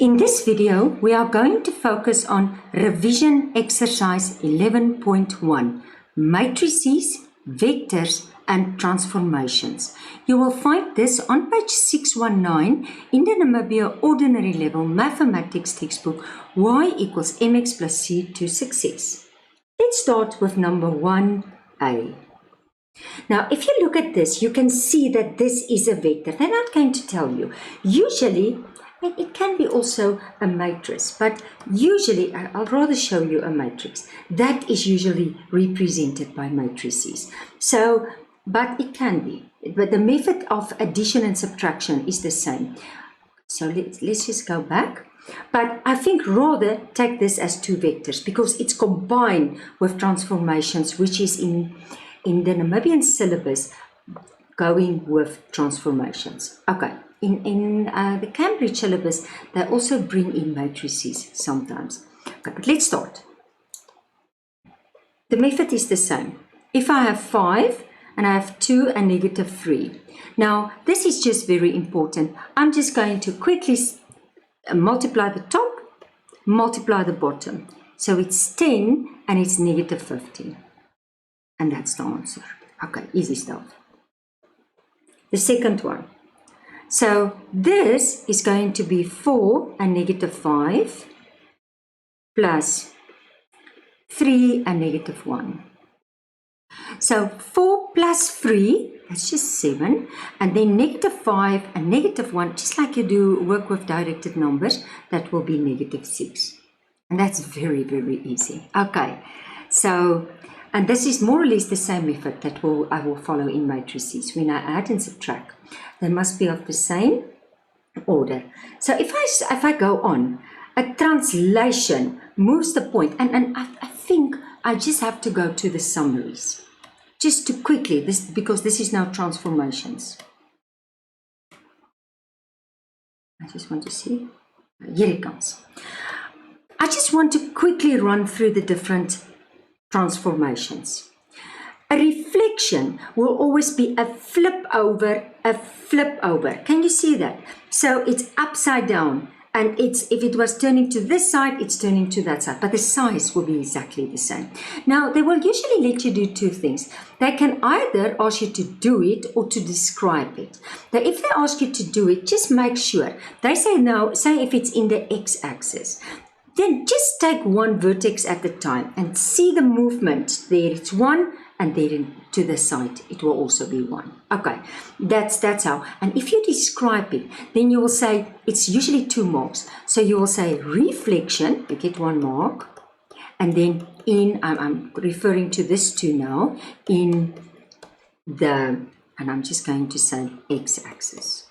In this video, we are going to focus on revision exercise 11.1, matrices, vectors, and transformations. You will find this on page 619 in the Namibian Ordinary Level Mathematics textbook, y equals mx plus c to success. Let's start with number 1a. Now, if you look at this, you can see that this is a vector. They're not going to tell you. Usually, it can be also a matrix, but usually, I'll rather show you a matrix. That is usually represented by matrices. So, but it can be. But the method of addition and subtraction is the same. So let's just go back. But I think rather take this as two vectors because it's combined with transformations, which is in the Namibian syllabus going with transformations. Okay. In the Cambridge syllabus, they also bring in matrices sometimes. Okay, but let's start. The method is the same. If I have 5 and I have 2 and negative 3. Now, this is just very important. I'm just going to quickly multiply the top, multiply the bottom. So it's 10 and it's negative 15. And that's the answer. Okay, easy stuff. The second one. So this is going to be 4 and negative 5 plus 3 and negative 1. So 4 plus 3, that's just 7. And then negative 5 and negative 1, just like you do work with directed numbers, that will be negative 6. And that's very, very easy. Okay, so, and this is more or less the same method that I will follow in matrices. When I add and subtract, they must be of the same order. So if I go on, a translation moves the point, and I think I just have to go to the summaries. Just to quickly, because this is now transformations. I just want to see. Here it comes. I just want to quickly run through the different transformations. A reflection will always be a flip over, a flip over. Can you see that? So it's upside down, and if it was turning to this side, it's turning to that side, but the size will be exactly the same. Now, they will usually let you do two things. They can either ask you to do it or to describe it. Now, if they ask you to do it, just make sure. They say no, say if it's in the x-axis. Then just take one vertex at a time and see the movement. There it's 1, and then to the side it will also be 1. Okay, that's how. And if you describe it, then you will say it's usually 2 marks. So you will say reflection, you get 1 mark, and then I'm referring to this 2 now, in the, and I'm just going to say x-axis.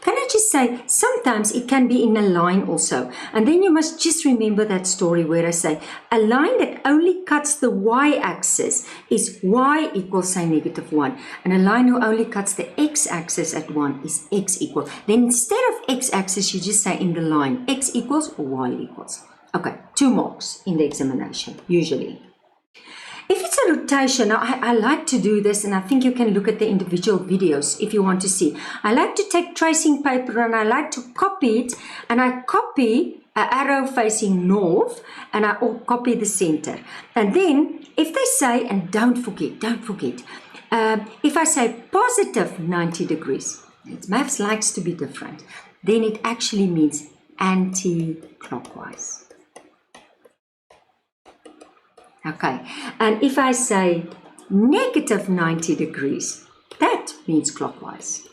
Can I just say, sometimes it can be in a line also. And then you must just remember that story where I say, a line that only cuts the y-axis is y equals, say, negative 1. And a line who only cuts the x-axis at 1 is x equals. Then instead of x-axis, you just say in the line, x equals or y equals. Okay, 2 marks in the examination, usually. If it's a rotation, I like to do this, and I think you can look at the individual videos if you want to see. I like to take tracing paper and I like to copy it, and I copy an arrow facing north and I copy the center. And then if they say, and don't forget, if I say positive 90 degrees, maths likes to be different, then it actually means anti-clockwise. Okay, and if I say negative 90 degrees, that means clockwise,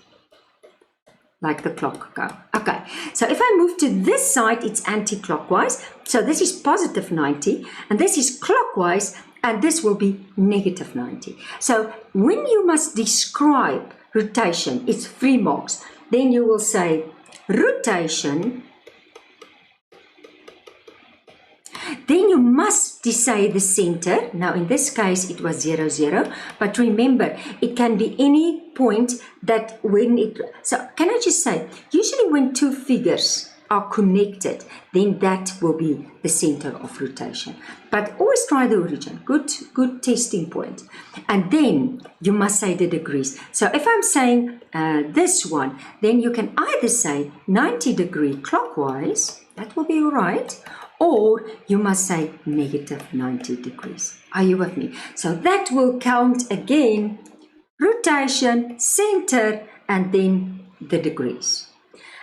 like the clock go. Okay, so if I move to this side, it's anti-clockwise. So this is positive 90, and this is clockwise, and this will be negative 90. So when you must describe rotation, it's 3 marks. Then you will say rotation. Then you must decide the center. Now, in this case, it was 0, 0. But remember, it can be any point that when it... So, can I just say, usually when two figures are connected, then that will be the center of rotation. But always try the origin. Good testing point. And then you must say the degrees. So if I'm saying this one, then you can either say 90 degree clockwise, that will be all right, or you must say negative 90 degrees. Are you with me? So that will count again, rotation, center, and then the degrees.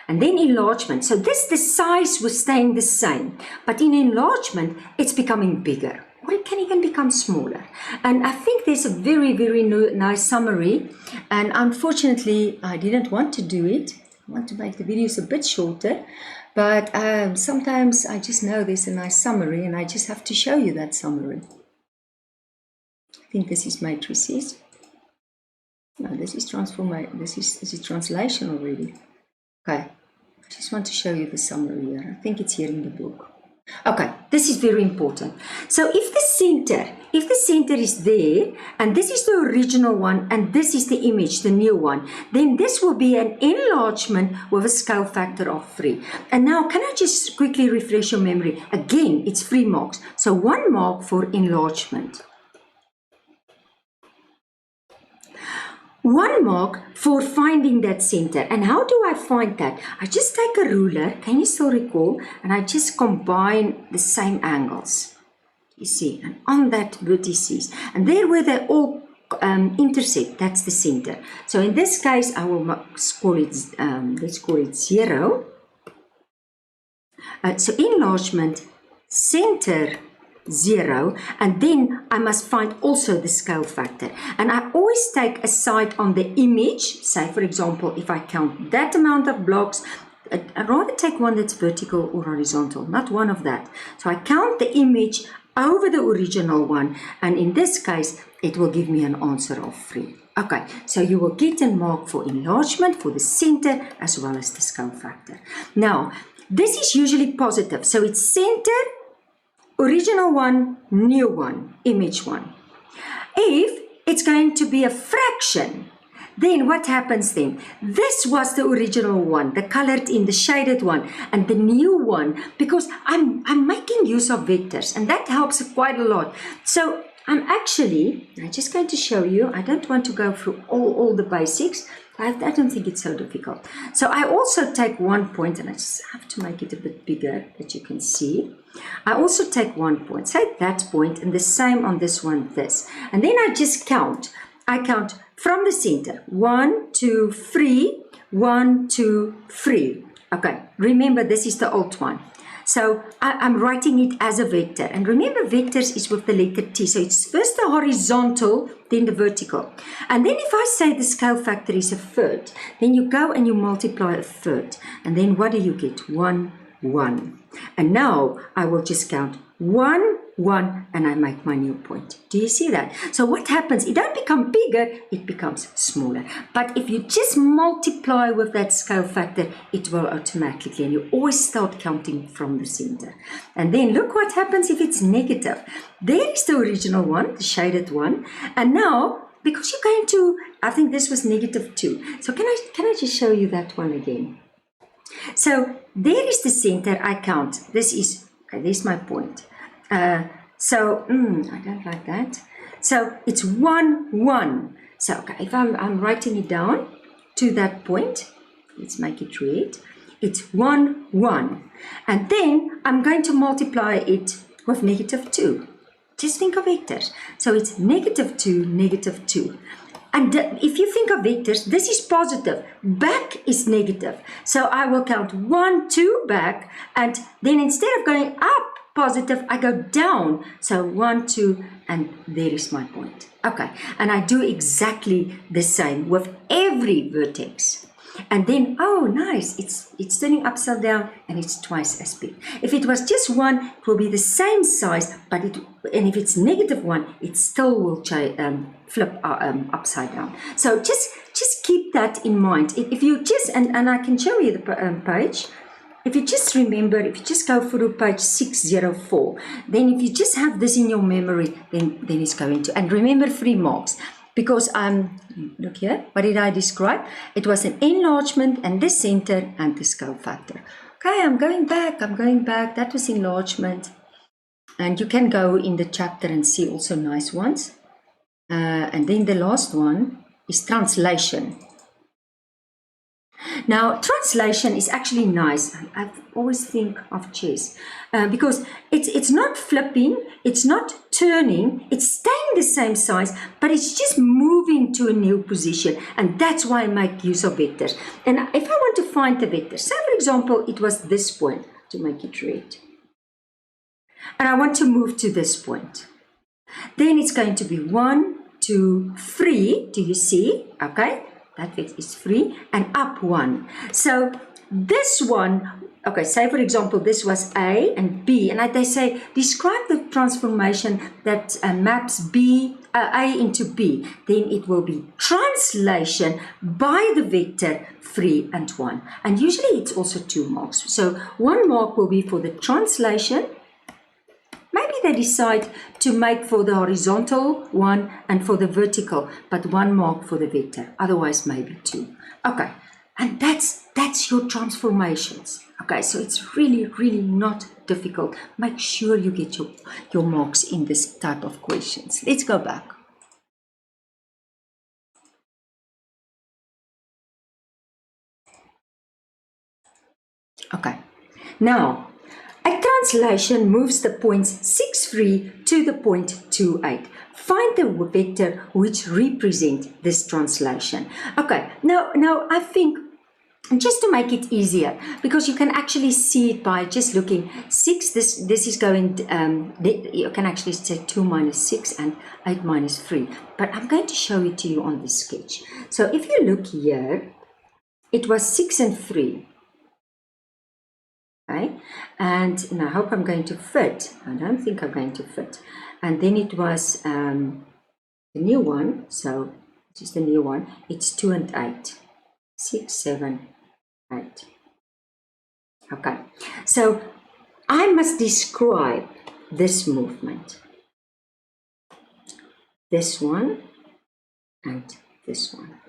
And then enlargement. So the size was staying the same, but in enlargement, it's becoming bigger, or it can even become smaller. And I think there's a very, very nice summary, and unfortunately, I didn't want to do it. I want to make the videos a bit shorter, but sometimes I just know there's a nice summary, and I just have to show you that summary. I think this is matrices. No, this is transformation. This is translation already. Okay, I just want to show you the summary here. I think it's here in the book. Okay, this is very important. So if the center is there, and this is the original one, and this is the image, the new one, then this will be an enlargement with a scale factor of 3. And now, can I just quickly refresh your memory? Again, it's 3 marks. So 1 mark for enlargement. 1 mark for finding that center. And how do I find that? I just take a ruler, can you still recall? And I just combine the same angles. You see, and on that vertices. And there where they all intersect, that's the center. So in this case, I will call it, let's call it 0. So enlargement, center, 0, and then I must find also the scale factor. And I always take a side on the image. Say, for example, if I count that amount of blocks, I'd rather take one that's vertical or horizontal, not one of that. So I count the image over the original one, and in this case, it will give me an answer of 3. Okay, so you will get a mark for enlargement, for the center, as well as the scale factor. Now, this is usually positive, so it's center, original one, new one, image one. If it's going to be a fraction, then what happens then? This was the original one, the colored in, the shaded one, and the new one, because I'm making use of vectors, and that helps quite a lot. So I'm just going to show you. I don't want to go through all the basics. I don't think it's so difficult. So I also take 1 point, and I just have to make it a bit bigger that you can see. I also take 1 point, say that point, and the same on this one, this. And then I just count. I count from the center, 1, 2, 3, 1, 2, 3. Okay, remember this is the old one. So I'm writing it as a vector. And remember, vectors is with the letter T. So it's first the horizontal, then the vertical. And then if I say the scale factor is a third, then you go and you multiply a third. And then what do you get? 1, 1. And now I will just count 1, 1, and I make my new point. Do you see that? So what happens? It don't become bigger, it becomes smaller. But if you just multiply with that scale factor, it will automatically, and you always start counting from the center. And then look what happens if it's negative. There is the original one, the shaded one. And now, because you're going to, I think this was -2. So can I just show you that one again? So there is the center, I count. This is, okay, there's my point. I don't like that. So it's 1, 1. So okay, if I'm writing it down to that point, let's make it red. It's 1, 1. And then I'm going to multiply it with -2. Just think of vectors. So it's -2, -2. And if you think of vectors, this is positive. Back is negative. So I will count 1, 2 back. And then instead of going up positive, I go down. So 1, 2, and there is my point. Okay. And I do exactly the same with every vertex. And then, oh, nice, it's turning upside down, and it's twice as big. If it was just 1, it will be the same size, but and if it's -1, it still will flip upside down. So just keep that in mind. If you just, and I can show you the page. If you just remember, if you just go through page 604, then if you just have this in your memory, then it's going to, and remember 3 marks. Because look here, what did I describe? It was an enlargement and the center and the scale factor. Okay, I'm going back. That was enlargement. And you can go in the chapter and see also nice ones. And then the last one is translation. Now, translation is actually nice. I always think of chess because it's not flipping, it's not turning, it's staying the same size, but it's just moving to a new position. And that's why I make use of vectors. And if I want to find the vector, say for example, it was this point, to make it red. And I want to move to this point. Then it's going to be 1, 2, 3. Do you see? Okay. That vector is 3 and up 1. So this one, okay, say for example, this was A and B. And they say, describe the transformation that maps A into B. Then it will be translation by the vector 3 and 1. And usually it's also 2 marks. So 1 mark will be for the translation. Maybe they decide to make for the horizontal one and for the vertical, but 1 mark for the vector, otherwise maybe 2. Okay, and that's your transformations. Okay, so it's really, really not difficult. Make sure you get your marks in this type of questions. Let's go back. Okay, now, a translation moves the points 6, 3 to the point 2, 8. Find the vector which represent this translation. Okay, now I think just to make it easier, because you can actually see it by just looking 6, this is going, you can actually say 2 minus 6 and 8 minus 3. But I'm going to show it to you on the sketch. So if you look here, it was 6 and 3. Okay, and I hope I'm going to fit. I don't think I'm going to fit. And then it was the new one, so just the new one, it's 2 and 8. 6, 7, 8. Okay, so I must describe this movement. This one and this one.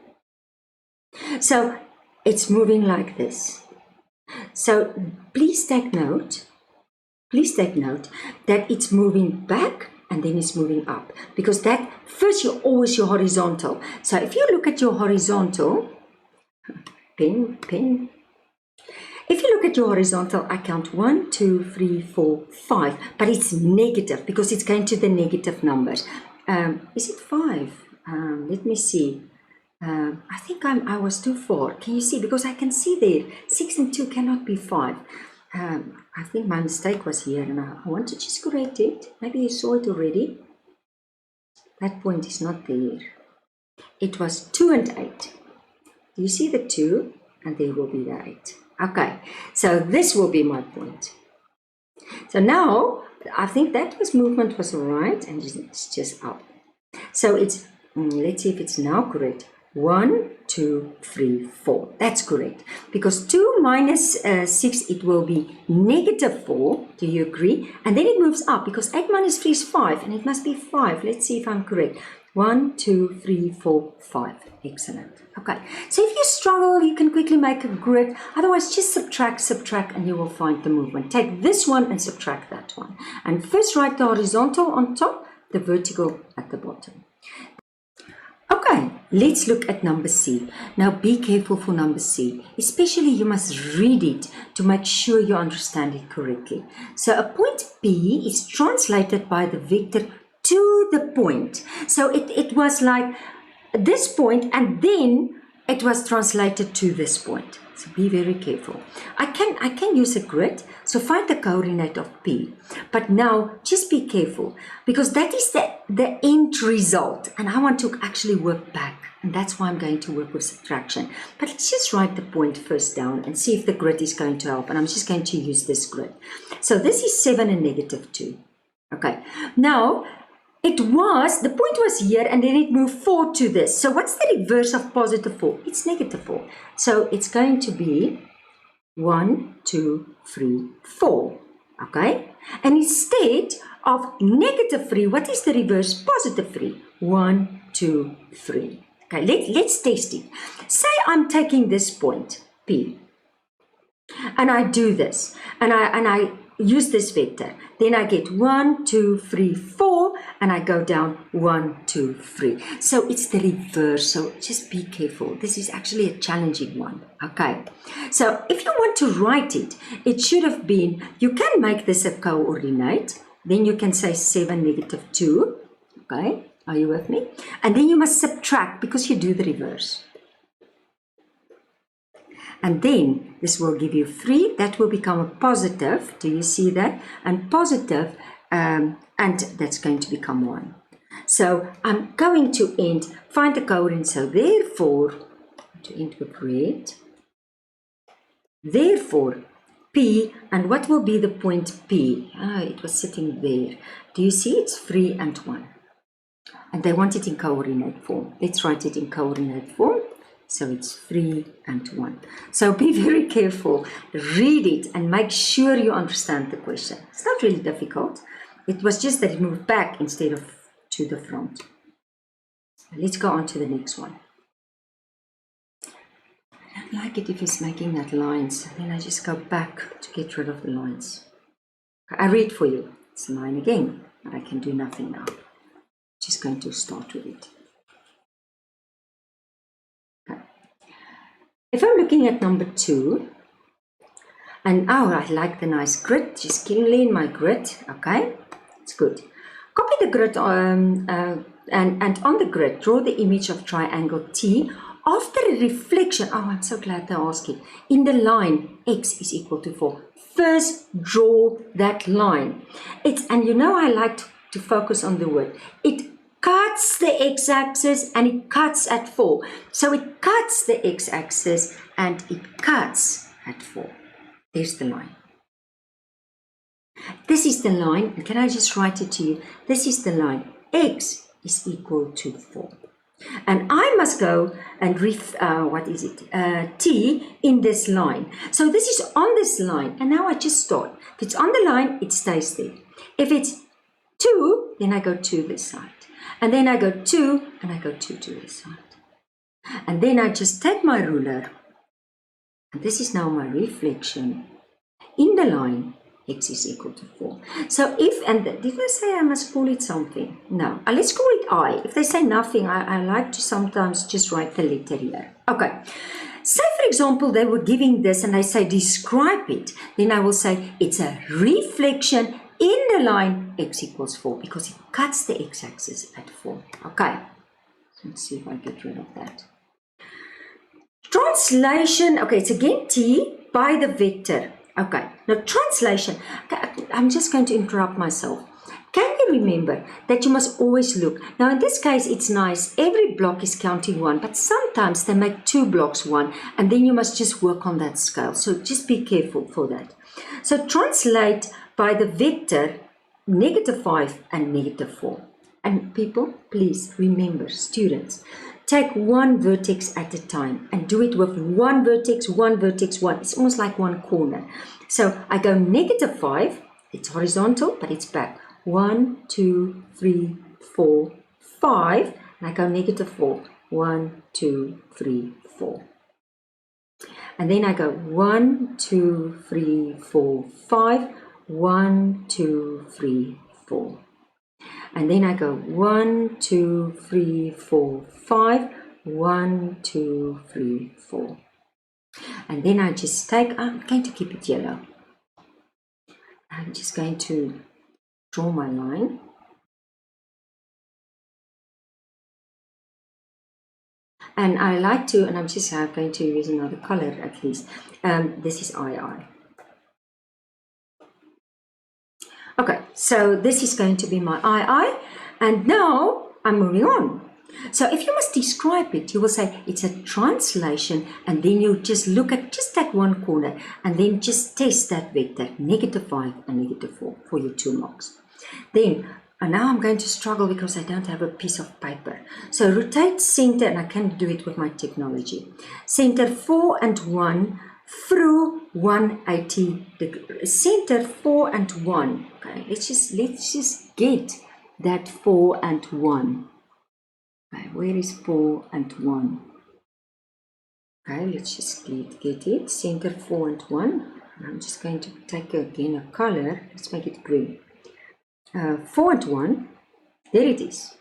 So it's moving like this. So please take note that it's moving back and then it's moving up, because that first you're always your horizontal. So if you look at your horizontal, pen. If you look at your horizontal, I count 1, 2, 3, 4, 5, but it's negative because it's going to the negative numbers. Is it 5? Let me see. I think I was too far. Can you see? Because I can see there 6 and 2 cannot be 5. I think my mistake was here, and I want to just correct it. Maybe you saw it already. That point is not there. It was 2 and 8. Do you see the 2? And there will be the 8. Okay, so this will be my point. So now I think that movement was right, and it's just up. So it's, let's see if it's now correct. 1, 2, 3, 4. That's correct. Because 2 minus 6, it will be negative 4. Do you agree? And then it moves up because 8 minus 3 is 5, and it must be 5. Let's see if I'm correct. 1, 2, 3, 4, 5. Excellent. Okay. So if you struggle, you can quickly make a grid. Otherwise, just subtract, and you will find the movement. Take this one and subtract that one. And first write the horizontal on top, the vertical at the bottom. Okay, let's look at number C. Now be careful for number C. Especially you must read it to make sure you understand it correctly. So a point P is translated by the vector to the point. So it was like this point, and then it was translated to this point. So be very careful. I can use a grid, so find the coordinate of P. But now just be careful, because that is the end result, and I want to actually work back, and that's why I'm going to work with subtraction. But let's just write the point first down and see if the grid is going to help, and I'm just going to use this grid. So this is 7 and negative 2. Okay, now the point was here, and then it moved 4 to this. So what's the reverse of positive 4? It's negative 4. So it's going to be 1, 2, 3, 4. Okay? And instead of negative 3, what is the reverse? Positive 3. 1, 2, 3. Okay, let's test it. Say I'm taking this point, P. and I do this, and I use this vector, then I get 1, 2, 3, 4, and I go down 1, 2, 3. So it's the reverse, so just be careful. This is actually a challenging one, okay? So if you want to write it, it should have been, you can make this a coordinate, then you can say 7, negative 2, okay? Are you with me? And then you must subtract because you do the reverse. And then this will give you 3. That will become a positive. Do you see that? And positive, and that's going to become 1. So I'm going to find the coordinate. So therefore, to end with red. Therefore, P, and what will be the point P? It was sitting there. Do you see? It's 3 and 1. And they want it in coordinate form. Let's write it in coordinate form. So it's 3 and 1. So be very careful. Read it and make sure you understand the question. It's not really difficult. It was just that it moved back instead of to the front. Let's go on to the next one. I don't like it if it's making that lines. Then I just go back to get rid of the lines. I read for you. It's a line again, but I can do nothing now. Just going to start with it. Okay. If I'm looking at number 2, and I like the nice grid, just clean my grid, okay, it's good. Copy the grid and on the grid, draw the image of triangle T after a reflection. I'm so glad they asked it. In the line, x is equal to 4. First, draw that line. And you know I like to focus on the word. It cuts the x-axis and it cuts at 4. So it cuts the x-axis and it cuts at 4. There's the line. This is the line. And can I just write it to you? This is the line. X is equal to 4. And I must go and T in this line. So this is on this line. And now I just start. If it's on the line, it stays there. If it's 2, then I go to this side. And then I go 2, and I go 2 to this side. And then I just take my ruler. And this is now my reflection. In the line, x is equal to 4. So did I say I must call it something? No. Let's call it I. If they say nothing, I like to sometimes just write the letter here. Okay. Say, for example, they were giving this and they say describe it. Then I will say it's a reflection in the line x equals 4 because it cuts the x-axis at 4. Okay. Let's see if I get rid of that. Translation. Okay, it's again T by the vector. Okay, now translation, I'm just going to interrupt myself. Can you remember that you must always look? Now in this case, it's nice. Every block is counting 1, but sometimes they make 2 blocks 1, and then you must just work on that scale. So just be careful for that. So translate by the vector -5 and -4. And people, please remember, students, take one vertex at a time and do it with one vertex, one vertex, one. It's almost like one corner. So I go -5, it's horizontal, but it's back. 1, 2, 3, 4, 5, and I go -4. 1, 2, 3, 4. And then I go 1, 2, 3, 4, 5, 1, 2, 3, 4. And then I go 1, 2, 3, 4, 5, 1, 2, 3, 4. And then I just I'm going to keep it yellow. I'm just going to draw my line. And I like to, and I'm just going to use another color at least. This is II. Okay, so this is going to be my II, and now I'm moving on. So if you must describe it, you will say it's a translation, and then you just look at just that one corner, and then just test that vector, -5 and -4 for your 2 marks. Then, and now I'm going to struggle because I don't have a piece of paper. So rotate center, and I can do it with my technology. Center 4 and 1 through 180 degrees. Center 4 and 1. Okay, let's just get that 4 and 1. Okay, where is 4 and 1? Okay, let's just get it. Center 4 and 1. I'm just going to take again a color. Let's make it green. 4 and 1. There it is.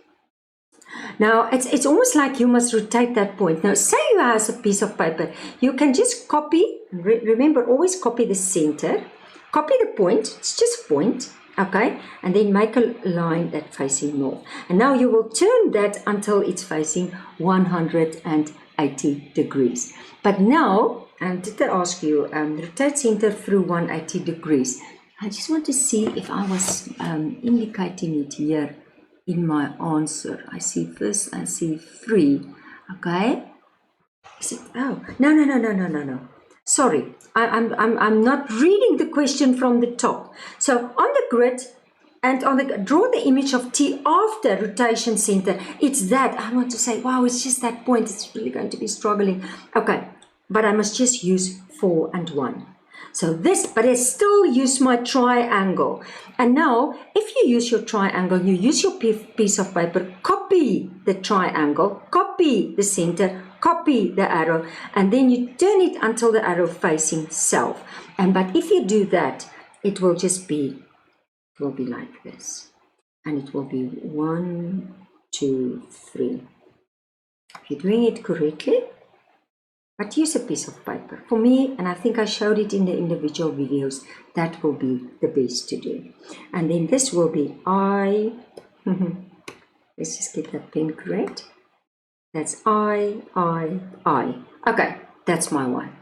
Now, it's almost like you must rotate that point. Now, say you have a piece of paper. You can just copy. Remember, always copy the center. Copy the point. It's just a point. Okay? And then make a line that's facing north. And now you will turn that until it's facing 180 degrees. But now, did I ask you, rotate center through 180 degrees. I just want to see if I was indicating it here in my answer. I see 3. Okay. Is it? Oh, no. Sorry, I'm not reading the question from the top. So on the grid and on the draw the image of T after rotation center. It's that I want to say. Wow, it's just that point. It's really going to be struggling. Okay, but I must just use 4 and 1. So this, but I still use my triangle. And now, if you use your triangle, you use your piece of paper, copy the triangle, copy the center, copy the arrow, and then you turn it until the arrow facing south. But if you do that, it will just be, it will be like this. And it will be 1, 2, 3. If you're doing it correctly, but use a piece of paper. For me, and I think I showed it in the individual videos, that will be the best to do. And then this will be I. Let's just get that pen correct. That's I. Okay, that's my one.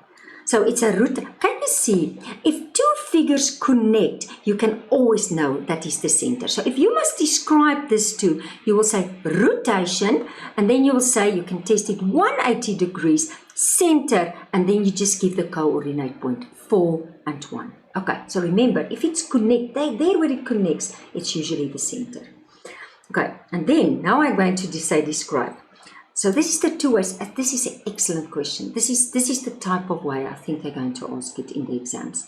So it's a root. Can you see? If 2 figures connect, you can always know that is the center. So if you must describe this too, you will say rotation, and then you will say, you can test it 180 degrees, center, and then you just give the coordinate point 4 and 1. Okay, so remember, if it's connect, there where it connects, it's usually the center. Okay, and then now I'm going to say describe. So this is the 2 ways. This is an excellent question. This is the type of way I think they're going to ask it in the exams.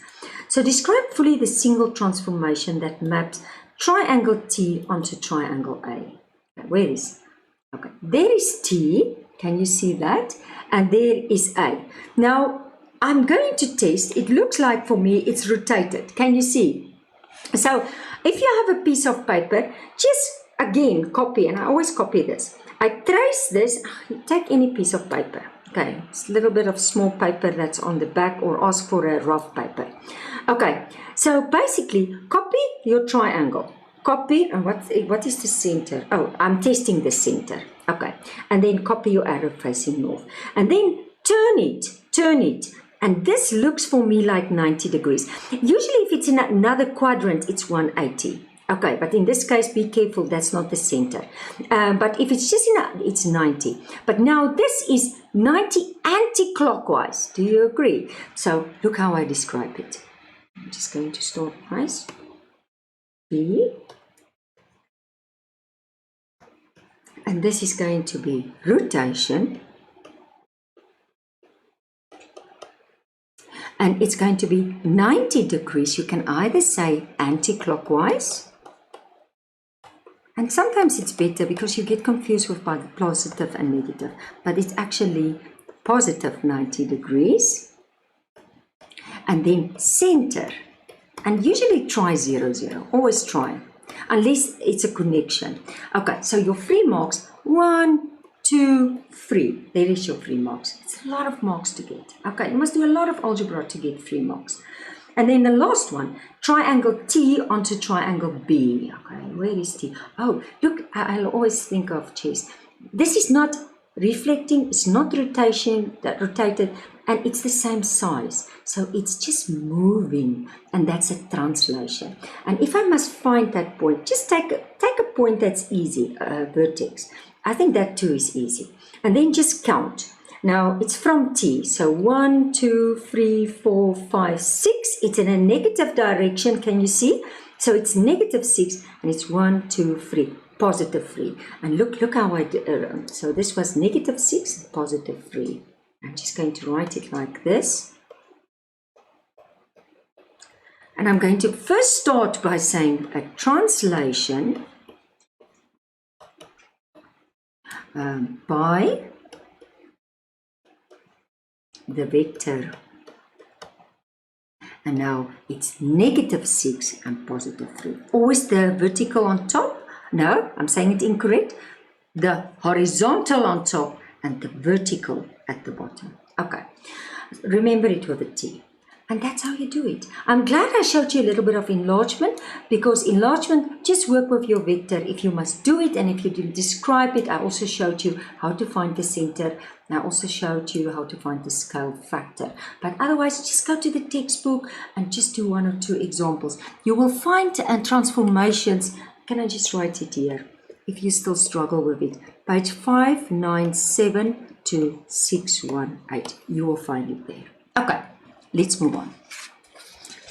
So describe fully the single transformation that maps triangle T onto triangle A. Okay, where is? Okay, there is T. Can you see that? And there is A. Now I'm going to test. It looks like for me it's rotated. Can you see? So if you have a piece of paper, just again copy, and I always copy this. I trace this. Take any piece of paper. Okay, it's a little bit of small paper that's on the back, or ask for a rough paper. Okay, so basically copy your triangle. Copy, and what is the center? Oh, I'm testing the center. Okay, and then copy your arrow facing north. And then turn it. And this looks for me like 90 degrees. Usually if it's in another quadrant, it's 180. Okay, but in this case, be careful, that's not the center. But if it's just it's 90. But now this is 90 anti-clockwise. Do you agree? So look how I describe it. I'm just going to start nice. B. And this is going to be rotation. And it's going to be 90 degrees. You can either say anti-clockwise. And sometimes it's better because you get confused with both positive and negative. But it's actually positive 90 degrees. And then center. And usually try 0, 0. Always try. Unless it's a connection. Okay, so your 3 marks. 1, 2, 3. There is your 3 marks. It's a lot of marks to get. Okay, you must do a lot of algebra to get 3 marks. And then the last one, triangle T onto triangle B. Okay, where is T? Oh, look, I'll always think of chess. This is not reflecting, it's not rotated, and it's the same size. So it's just moving, and that's a translation. And if I must find that point, just take a point that's easy, vertex. I think that too is easy. And then just count. Now it's from T, so 1, 2, 3, 4, 5, 6. It's in a negative direction, can you see? So it's negative 6, and it's 1, 2, 3, positive 3. And look how I did. So this was negative 6, positive 3. I'm just going to write it like this. And I'm going to first start by saying a translation by the vector. and now it's -6 and +3. Always the vertical on top. No, I'm saying it incorrect. The horizontal on top and the vertical at the bottom. Okay, remember it with a T. And that's how you do it. I'm glad I showed you a little bit of enlargement, because enlargement, just work with your vector if you must do it, and if you didn't describe it, I also showed you how to find the center. And I also showed you how to find the scale factor. But otherwise, just go to the textbook and just do 1 or 2 examples. You will find transformations. Can I just write it here? If you still struggle with it. Page 597 to 618. You will find it there. Okay. Let's move on.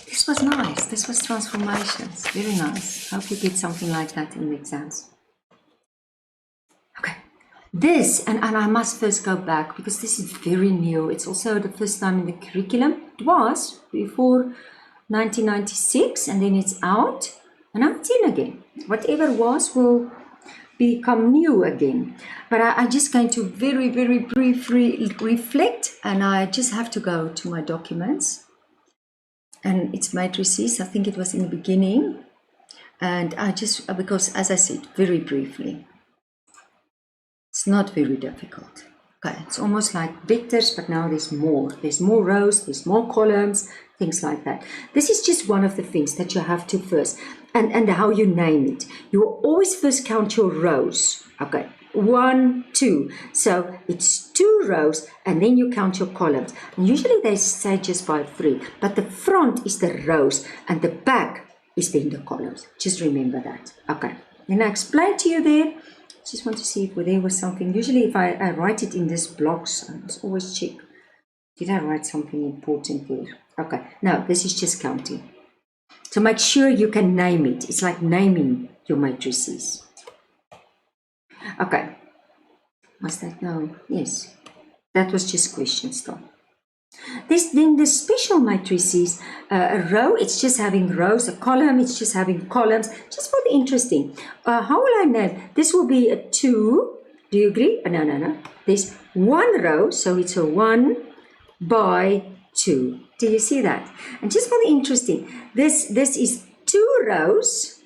This was nice. This was transformations. Very nice. Hope you get something like that in the exams. Okay. This, and I must first go back because this is very new. It's also the first time in the curriculum. It was before 1996, and then it's out, and now it's in again. Whatever was will become new again. But I'm just going to very, very briefly reflect, and I just have to go to my documents. And it's matrices. I think it was in the beginning. And I just, because as I said, very briefly, it's not very difficult. Okay, it's almost like vectors, but now there's more. There's more rows, there's more columns, things like that. This is just one of the things that you have to first, and how you name it. You will always first count your rows. Okay, 1, 2. So it's 2 rows, and then you count your columns. And usually they say just by 3, but the front is the rows, and the back is then the columns. Just remember that. Okay, then I explained to you there. Just want to see if there was something. Usually if I write it in these blocks, I must always check. Did I write something important there? Okay, no, this is just counting. So make sure you can name it. It's like naming your matrices. Okay. Was that no? Yes. That was just questions though. Then the special matrices, a row, it's just having rows. A column, it's just having columns. Just for the interesting. How will I name? This will be a 2. Do you agree? No. There's 1 row, so it's a 1 by 2. Do you see that? And just for the interesting, this is 2 rows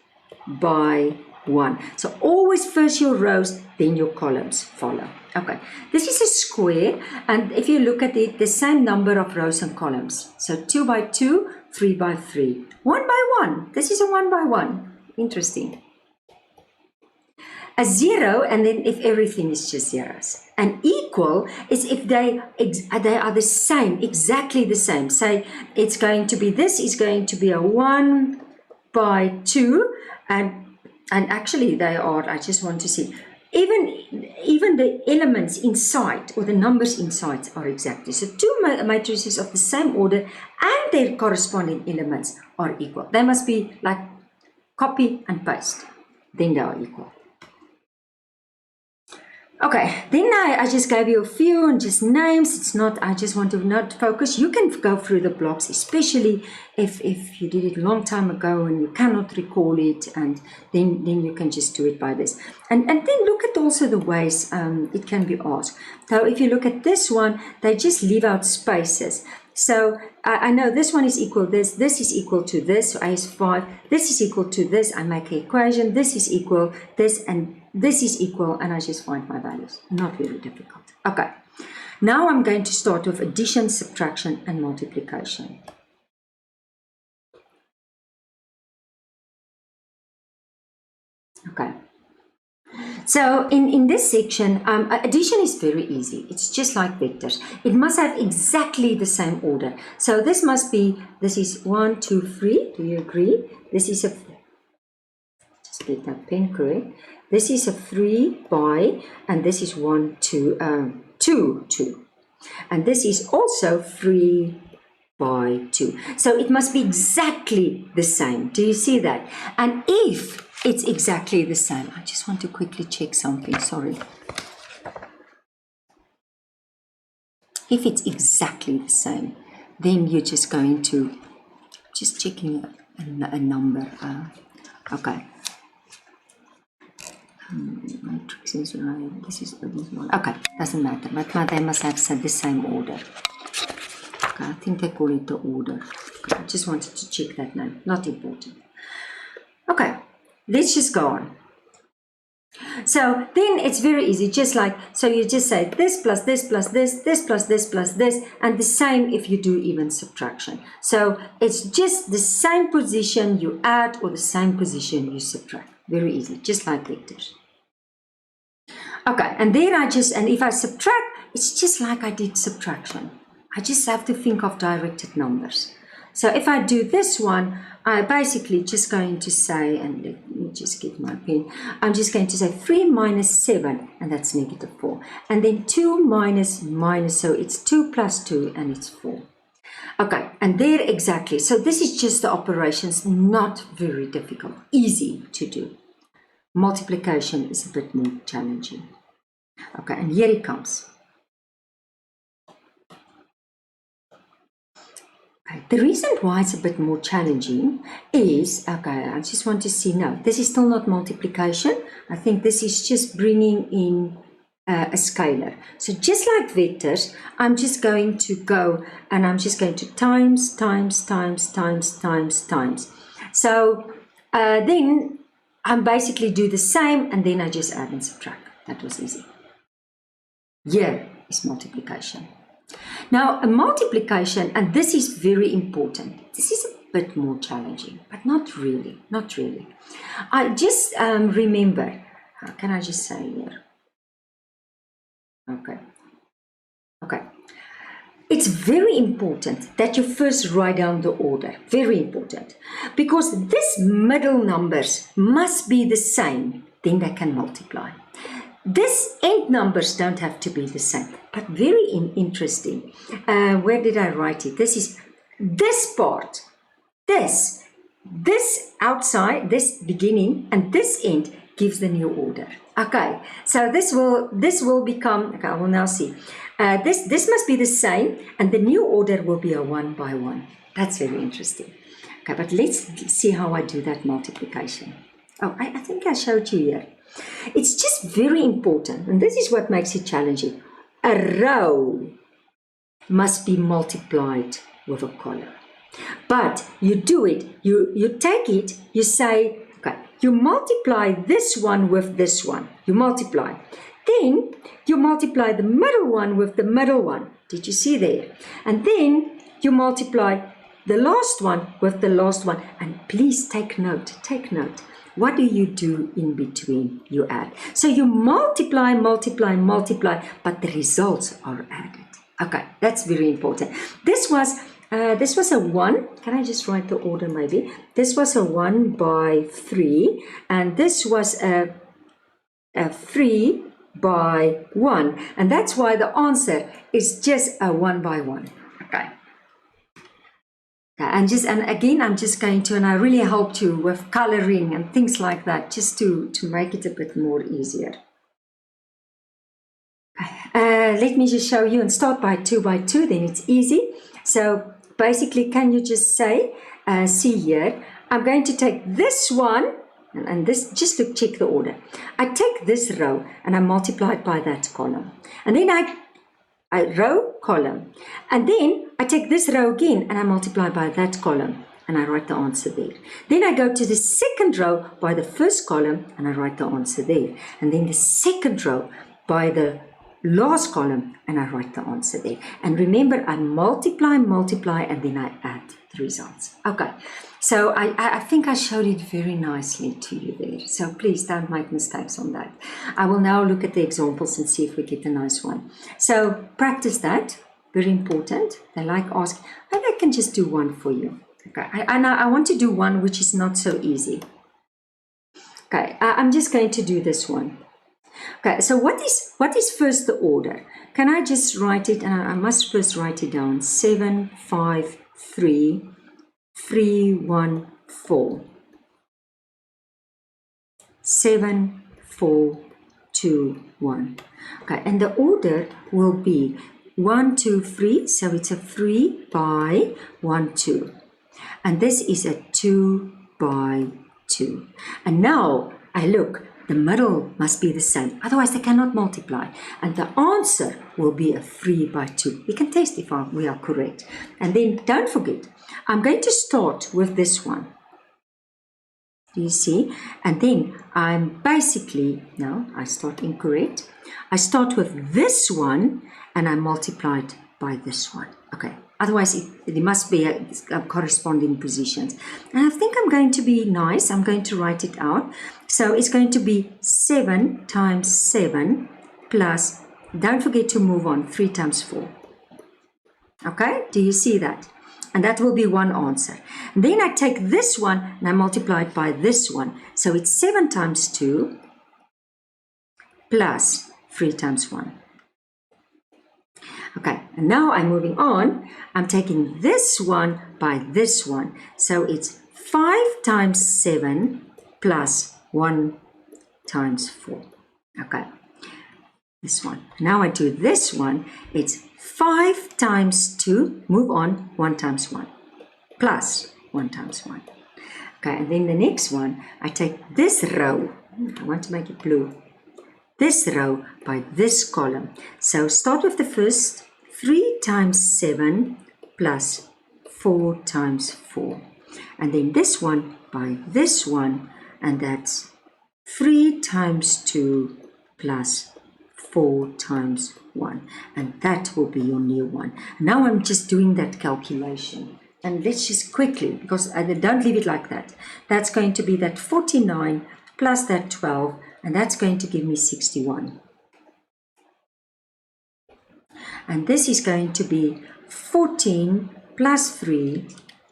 by 1. So always first your rows, then your columns follow. Okay, this is a square, and if you look at it, the same number of rows and columns. So 2 by 2, 3 by 3, 1 by 1. This is a 1 by 1. Interesting. A 0, and then if everything is just zeros. An equal is if they are the same, exactly the same. Say it's going to be, this is going to be a 1 by 2, and actually they are, I just want to see, even the elements inside, or the numbers inside, are exactly. So 2 matrices of the same order and their corresponding elements are equal. They must be like copy and paste. Then they are equal. Okay, then I just gave you a few and just names. It's not, I just want to not focus. You can go through the blocks, especially if you did it a long time ago and you cannot recall it, and then you can just do it by this. And then look at also the ways it can be asked. So if you look at this one, they just leave out spaces. So I know this one is equal this is equal to this, so A is 5, this is equal to this, I make an equation, this is equal this, and this is equal, and I just find my values. Not very difficult. Okay, now I'm going to start with addition, subtraction, and multiplication. Okay. So in this section, addition is very easy. It's just like vectors. It must have exactly the same order. So this must be, this is 1, 2, 3. Do you agree? This is a, just get that pen correct. This is a 3 by, and this is 1, 2, 2. And this is also 3 by 2. So it must be exactly the same. Do you see that? And if it's exactly the same, I just want to quickly check something, sorry. If it's exactly the same, then you're just going to, just checking a number. Okay. Matrices, right? This is one. Okay, doesn't matter, but they must have said the same order. Okay, I think they call it the order. I just wanted to check that now, not important. Okay, let's just go on. So then it's very easy, just like, so you just say this plus this plus this, this plus this plus this, and the same if you do even subtraction. So it's just the same position you add or the same position you subtract. Very easy, just like vectors. Okay, and then and if I subtract, it's just like I did subtraction. I just have to think of directed numbers. So if I do this one, I basically just going to say, and let me just get my pen, I'm just going to say 3 minus 7, and that's negative 4. And then 2 minus, so it's 2 plus 2, and it's 4. Okay, and there exactly. So this is just the operations, not very difficult, easy to do. Multiplication is a bit more challenging. Okay, and here it comes. Okay, the reason why it's a bit more challenging is, okay, I just want to see, no, this is still not multiplication. I think this is just bringing in a scalar. So just like vectors, I'm just going to go and I'm just going to times. So then I basically do the same and then I just add and subtract. That was easy. Here is multiplication. Now, a multiplication, and this is very important, this is a bit more challenging, but not really, not really. I just remember, how can I just say here? Okay. It's very important that you first write down the order, very important, because these middle numbers must be the same, then they can multiply. These end numbers don't have to be the same, but very interesting. Where did I write it? This is this part, this outside, this beginning, and this end gives the new order. Okay, so this will become, okay, I will now see. This must be the same, and the new order will be a 1 by 1. That's very interesting. Okay, but let's see how I do that multiplication. Oh, I think I showed you here. It's just very important, and this is what makes it challenging. A row must be multiplied with a column. But you do it, you take it, you say, okay, you multiply this one with this one. You multiply. Then you multiply the middle one with the middle one. Did you see there? And then you multiply the last one with the last one. And please take note, take note. What do you do in between? You add. So you multiply, but the results are added. Okay, that's very important. This was a 1. Can I just write the order maybe? This was a 1 by 3, and this was a 3 by 1. And that's why the answer is just a 1 by 1. Okay. And again, I'm just going to, and I really helped you with coloring and things like that, just to make it a bit more easier. Let me just show you and start by 2 by 2, then it's easy. So basically, can you just say, see here, I'm going to take this one, and this, just to check the order. I take this row and I multiply it by that column. And then I row, column. And then I take this row again and I multiply by that column and I write the answer there. Then I go to the second row by the first column and I write the answer there. And then the second row by the last column and I write the answer there. And remember, I multiply, and then I add the results. Okay, so I think I showed it very nicely to you there. So please don't make mistakes on that. I will now look at the examples and see if we get a nice one. So practice that, very important. They like asking, maybe I can just do one for you. Okay, I want to do one which is not so easy. Okay, I'm just going to do this one. Okay, so what is first the order? Can I just write it? And I must first write it down. 7, 5, 3, 3, 1, 4. 7, 4, 2, 1. Okay, and the order will be 1, 2, 3. So it's a 3 by 1, 2. And this is a 2 by 2. And now I look. the middle must be the same, otherwise they cannot multiply. And the answer will be a 3 by 2. We can test if we are correct. And then don't forget, I'm going to start with this one. Do you see? And then I'm basically, no, I start incorrect. I start with this one and I multiply it by this one. Okay. Otherwise, there must be a corresponding positions. And I think I'm going to be nice. I'm going to write it out. So it's going to be 7 times 7 plus, don't forget to move on, 3 times 4. Okay, do you see that? And that will be one answer. And then I take this one and I multiply it by this one. So it's 7 times 2 plus 3 times 1. Okay, and now I'm moving on. I'm taking this one by this one. So it's 5 times 7 plus 1 times 4. Okay, this one. Now I do this one. It's 5 times 2, move on, 1 times 1, plus 1 times 1. Okay, and then the next one, I take this row. I want to make it blue. This row by this column. So start with the first, 3 times 7 plus 4 times 4. And then this one by this one, and that's 3 times 2 plus 4 times 1. And that will be your new one. Now I'm just doing that calculation. And let's just quickly, because don't leave it like that. That's going to be that 49 plus that 12, and that's going to give me 61. And this is going to be 14 plus 3,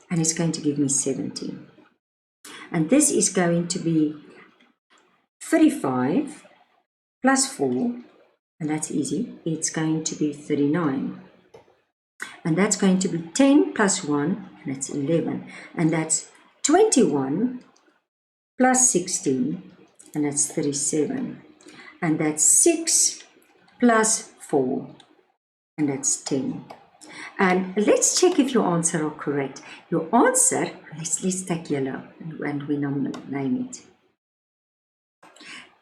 and it's going to give me 17. And this is going to be 35 plus 4, and that's easy. It's going to be 39. And that's going to be 10 plus 1, and that's 11. And that's 21 plus 16, and that's 37. And that's 6 plus 4, and that's 10. And let's check if your answer are correct. Your answer, let's take yellow and we name it.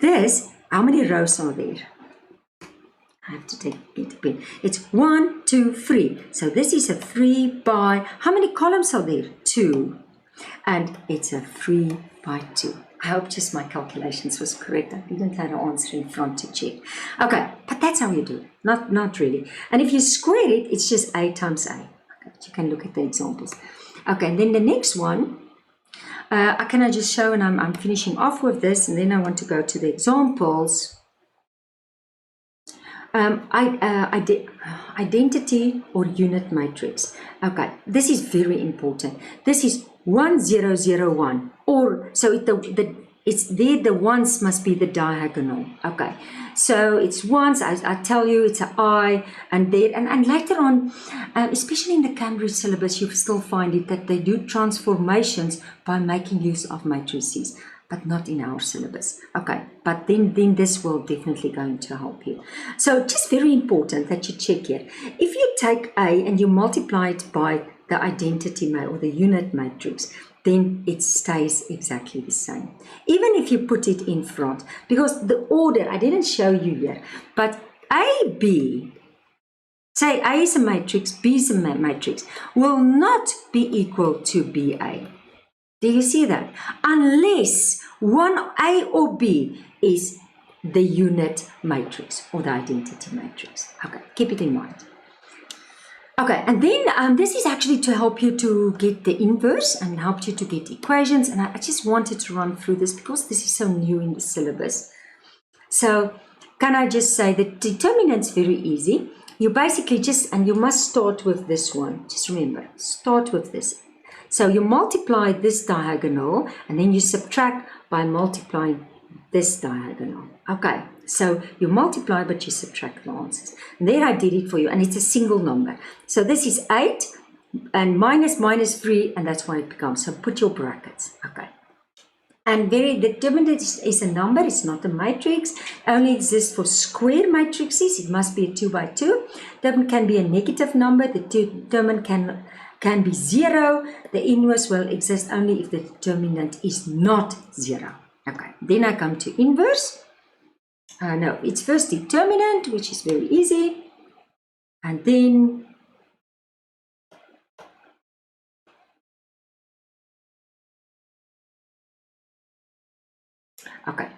This, how many rows are there? I have to get a pen. It's 1, 2, 3. So this is a 3 by, how many columns are there? 2. And it's a 3 by 2. I hope just my calculations was correct. I didn't have an answer in front to check. Okay, but that's how you do it. Not really. And if you square it, it's just a times a. Okay, you can look at the examples. Okay, and then the next one, can I just show, and I'm finishing off with this, and then I want to go to the examples. Identity or unit matrix. Okay, this is very important. This is 1001, or so it's there. The ones must be the diagonal. Okay, so it's ones. I tell you, it's an I, and there, and later on, especially in the Cambridge syllabus, you still find it that they do transformations by making use of matrices. But not in our syllabus. Okay, but then this will definitely going to help you. So just very important that you check here. If you take A and you multiply it by the identity or the unit matrix, then it stays exactly the same. Even if you put it in front, because the order, I didn't show you here, but A, B, say A is a matrix, B is a matrix, will not be equal to BA. Do you see that? Unless one A or B is the unit matrix or the identity matrix. Okay, keep it in mind. Okay, and then this is actually to help you to get the inverse and help you to get equations. And I just wanted to run through this because this is so new in the syllabus. So can I just say that determinant's very easy. You basically and you must start with this one. Just remember, start with this. So you multiply this diagonal and then you subtract by multiplying this diagonal. Okay, so you multiply but you subtract the answers. And there I did it for you, and it's a single number. So this is 8 and minus 3, and that's what it becomes. So put your brackets. Okay. And determinant is a number, it's not a matrix. Only exists for square matrices. It must be a 2 by 2. Determinant can be a negative number. The determinant can be 0. The inverse will exist only if the determinant is not 0. Okay, then I come to inverse. No, it's first determinant, which is very easy. And then okay,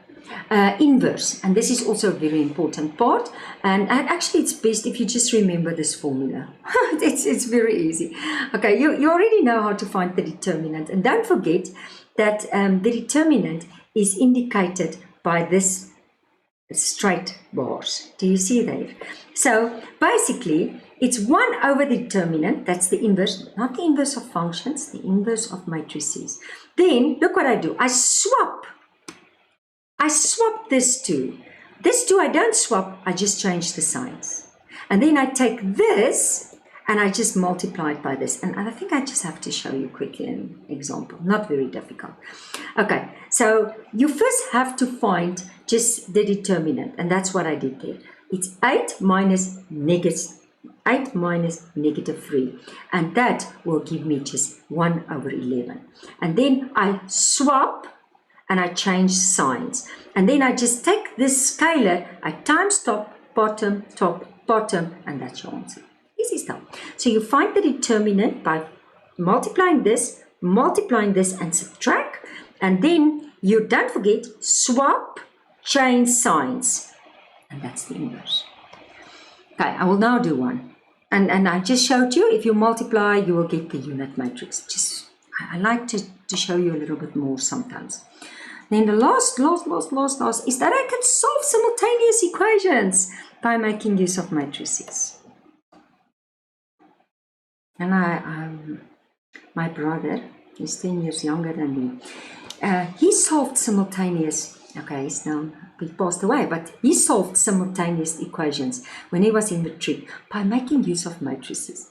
inverse, and this is also a very important part, and actually it's best if you just remember this formula. it's very easy. Okay, you already know how to find the determinant, and don't forget that the determinant is indicated by this straight bars. Do you see there? So basically it's 1 over the determinant, that's the inverse, not the inverse of functions, the inverse of matrices. Then look what I do, I swap this two. This two I don't swap, I just change the signs. And then I take this and I just multiply it by this. And I think I just have to show you quickly an example, not very difficult. Okay, so you first have to find just the determinant, and that's what I did there. It's 8 minus negative 3, and that will give me just 1 over 11. And then I swap and I change signs. And then I just take this scalar, I times top, bottom, and that's your answer. Easy stuff. So you find the determinant by multiplying this, and subtract. And then you don't forget, swap, change signs. And that's the inverse. Okay, I will now do one. And I just showed you, if you multiply, you will get the unit matrix. I like to show you a little bit more sometimes. Then the last is that I can solve simultaneous equations by making use of matrices. And my brother, he's 10 years younger than me, he solved simultaneous, okay, he passed away, but he solved simultaneous equations when he was in matric by making use of matrices.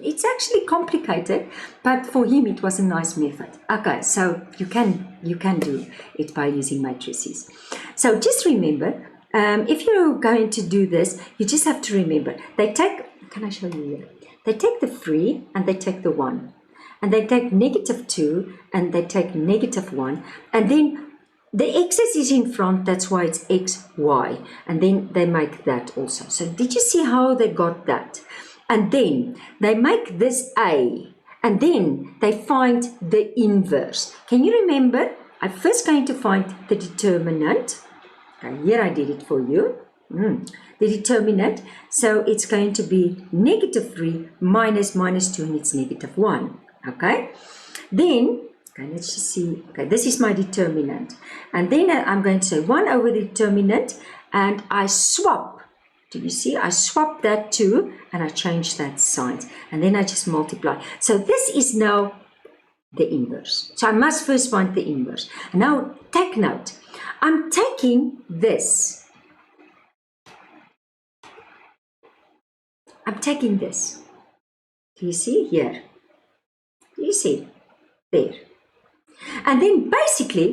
It's actually complicated, but for him it was a nice method. Okay, so you can do it by using matrices. So just remember, if you're going to do this, you just have to remember, they take, can I show you here? They take the 3 and they take the 1. And they take -2 and they take -1. And then the x's is in front, that's why it's x, y. And then they make that also. So did you see how they got that? And then they make this a, and then they find the inverse. Can you remember? I'm first going to find the determinant. Okay, here I did it for you. The determinant. So it's going to be -3 minus -2, and it's -1. Okay. Then, okay, let's just see. Okay, this is my determinant. And then I'm going to say 1 over the determinant, and I swap. Do you see? I swap that too, and I change that sign. And then I just multiply. So this is now the inverse. So I must first find the inverse. And now take note. I'm taking this. I'm taking this. Do you see? Here. Do you see? There. And then basically,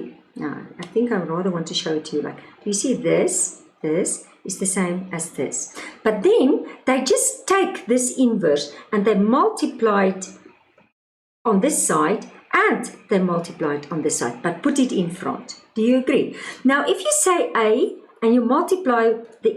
I think I rather want to show it to you like, do you see this? This is the same as this. But then they just take this inverse and they multiply it on this side and they multiply it on this side, but put it in front. Do you agree? Now, if you say A and you multiply the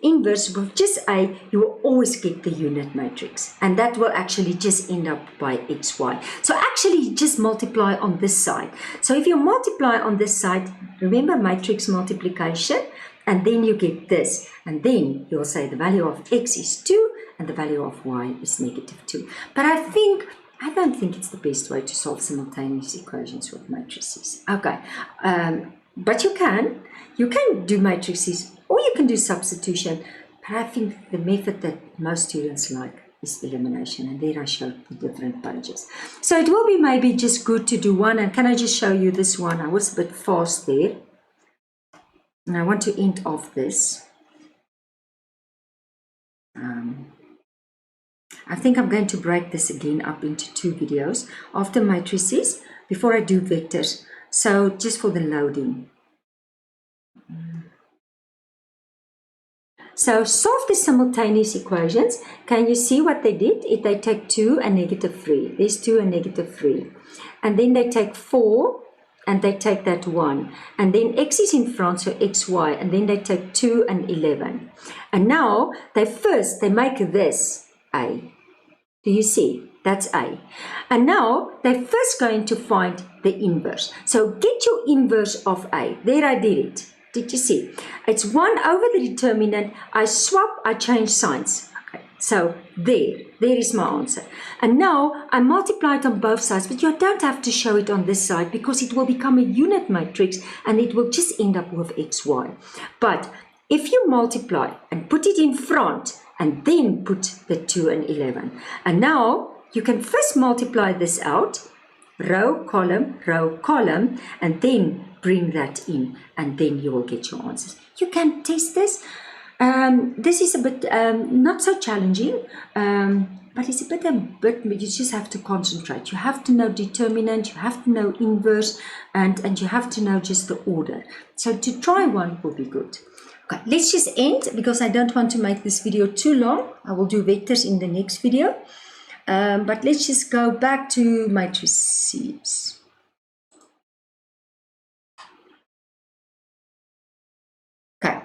inverse with just A, you will always get the unit matrix. And that will actually just end up by xy. So actually just multiply on this side. So if you multiply on this side, remember matrix multiplication, and then you get this. And then you'll say the value of x is 2 and the value of y is -2. But I don't think it's the best way to solve simultaneous equations with matrices. Okay, but you can do matrices or you can do substitution. But I think the method that most students like is elimination, and there I showed the different pages. So it will be maybe just good to do one, and can I just show you this one? I was a bit fast there. And I want to end off this. I think I'm going to break this again up into 2 videos after matrices before I do vectors. So just for the loading. So solve the simultaneous equations. Can you see what they did? If they take 2 and -3. There's 2 and -3. And then they take 4 and they take that 1. And then x is in front, so xy, and then they take 2 and 11. And now they make this a. Do you see? That's a. And now they're first going to find the inverse. So get your inverse of a. There, I did it. Did you see? It's 1 over the determinant. I change signs. Okay, so there is my answer. And now I multiply it on both sides, but you don't have to show it on this side because it will become a unit matrix and it will just end up with xy. But if you multiply and put it in front and then put the 2 and 11, and now you can first multiply this out, row, column, and then bring that in, and then you will get your answers. You can test this. This is a bit not so challenging, but it's a bit, you just have to concentrate. You have to know determinant, you have to know inverse, and you have to know just the order. So to try one will be good. Okay, let's just end because I don't want to make this video too long. I will do vectors in the next video. But let's just go back to matrices. Okay.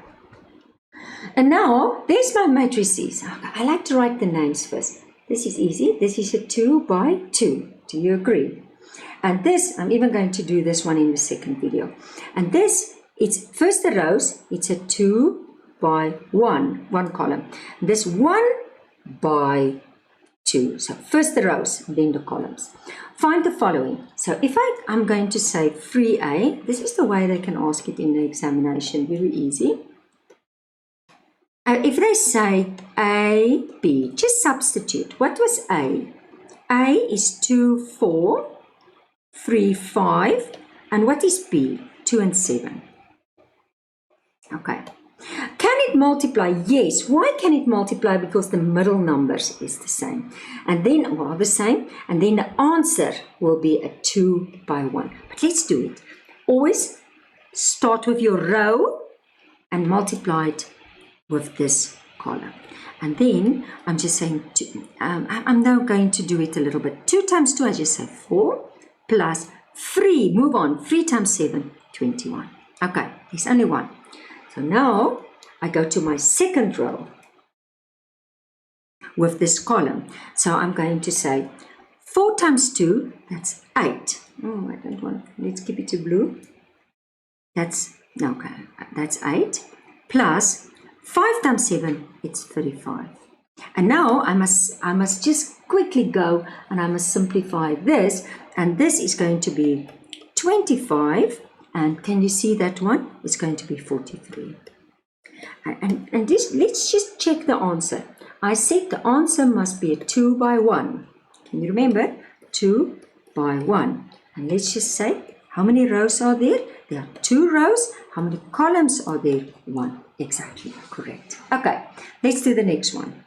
And now, there's my matrices. Okay, I like to write the names first. This is easy. This is a 2 by 2. Do you agree? And this, I'm even going to do this one in the second video. And this, it's first the rows, it's a 2 by 1 column. This 1 by 2. So first the rows, then the columns. Find the following. So if I'm going to say 3a, this is the way they can ask it in the examination, very easy. If they say a, b, just substitute. What was a? A is 2, 4, 3, 5, and what is b? 2 and 7. Okay. Can it multiply? Yes. Why can it multiply? Because the middle numbers is the same. And then, well, the same. And then the answer will be a 2 by 1. But let's do it. Always start with your row and multiply it with this column. And then I'm just saying, I'm now going to do it a little bit. 2 times 2, I just say 4 plus 3. Move on. 3 times 7, 21. Okay, there's only one. So now I go to my second row with this column. So I'm going to say 4 times 2, that's 8. Oh, I don't want, let's keep it to blue. That's 8 plus 5 times 7, it's 35. And now I must just quickly go and I must simplify this. And this is going to be 25. And can you see that one? It's going to be 43. And this, let's just check the answer. I said the answer must be a 2 by 1. Can you remember? 2 by 1. And let's just say, how many rows are there? There are 2 rows. How many columns are there? 1. Exactly, correct. Okay, let's do the next one.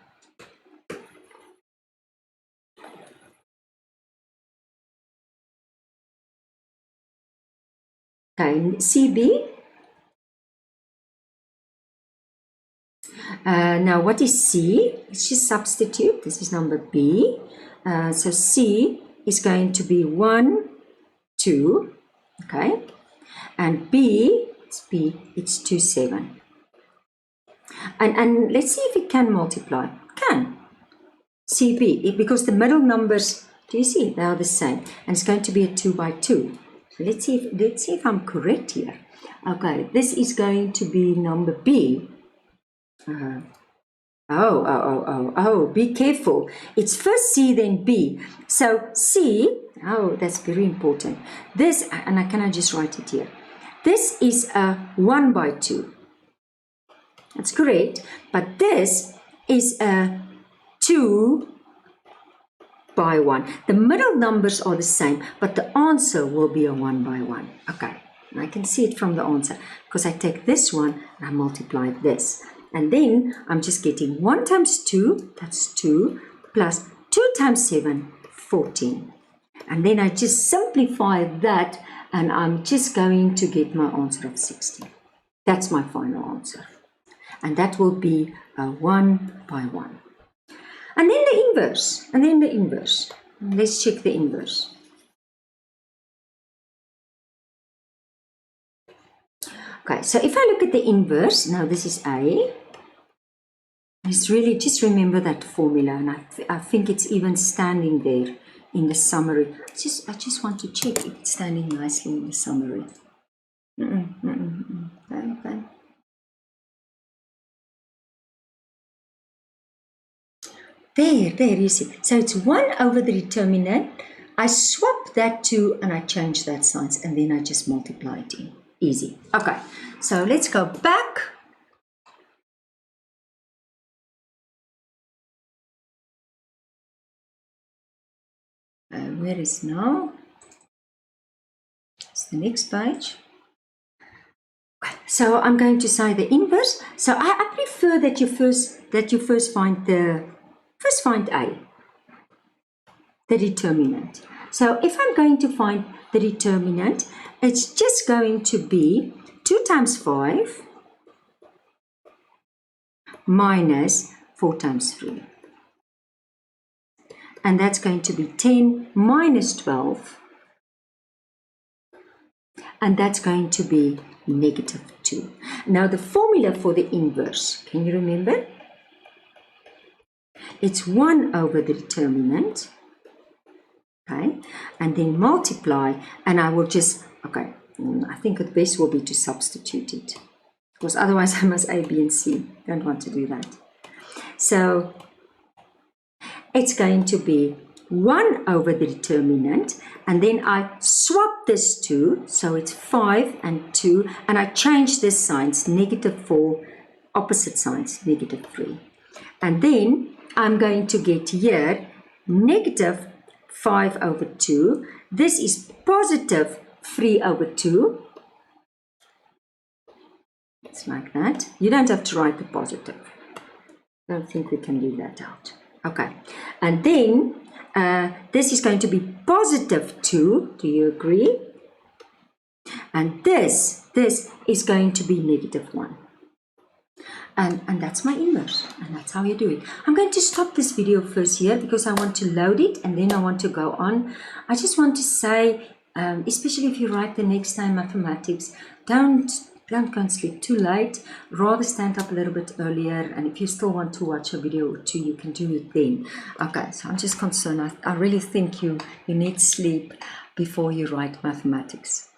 Okay, CB. Now, what is C? Let's just substitute. This is number B. So C is going to be 1, 2. Okay. And B, it's 2, 7. And let's see if it can multiply. Can. CB, because the middle numbers, do you see? They are the same. And it's going to be a 2 by 2. So let's see if I'm correct here. Okay, this is going to be number B. Be careful. It's first C, then B. So C, that's very important. This, and can I just write it here? This is a 1 by 2. That's correct. But this is a 2 by 1. The middle numbers are the same, but the answer will be a 1 by 1. Okay, I can see it from the answer because I take this one and I multiply this. And then I'm just getting 1 times 2, that's 2, plus 2 times 7, 14. And then I just simplify that and I'm just going to get my answer of 60. That's my final answer. And that will be a 1 by 1. And then the inverse, Let's check the inverse. Okay, so if I look at the inverse, now this is A. It's really, just remember that formula, and I think it's even standing there in the summary. I just want to check if it's standing nicely in the summary. Okay. There you see. So it's 1 over the determinant. I swap that 2 and I change that sign, and then I just multiply it in. Easy. Okay, so let's go back. Where is now? It's the next page. Okay, so I'm going to say the inverse. So I prefer that you first find A, the determinant. So if I'm going to find the determinant, it's just going to be 2 times 5 minus 4 times 3. And that's going to be 10 minus 12. And that's going to be negative 2. Now the formula for the inverse, can you remember? It's 1 over the determinant. Okay, and then multiply, and I will just, okay, I think the best will be to substitute it, because otherwise I must A, B, and C. Don't want to do that. So it's going to be 1 over the determinant, and then I swap this 2, so it's 5 and 2, and I change this signs, negative 4, opposite signs, negative 3. And then I'm going to get here negative 5 over 2. This is positive 3 over 2. It's like that. You don't have to write the positive. I don't think we can leave that out. Okay. And then this is going to be positive 2. Do you agree? And this is going to be negative 1. And that's my inverse, and that's how you do it. I'm going to stop this video first here because I want to load it and then I want to go on. I just want to say, especially if you write the next time mathematics, don't go and sleep too late. Rather stand up a little bit earlier, and if you still want to watch a video or two, you can do it then. Okay, so I'm just concerned. I really think you need sleep before you write mathematics.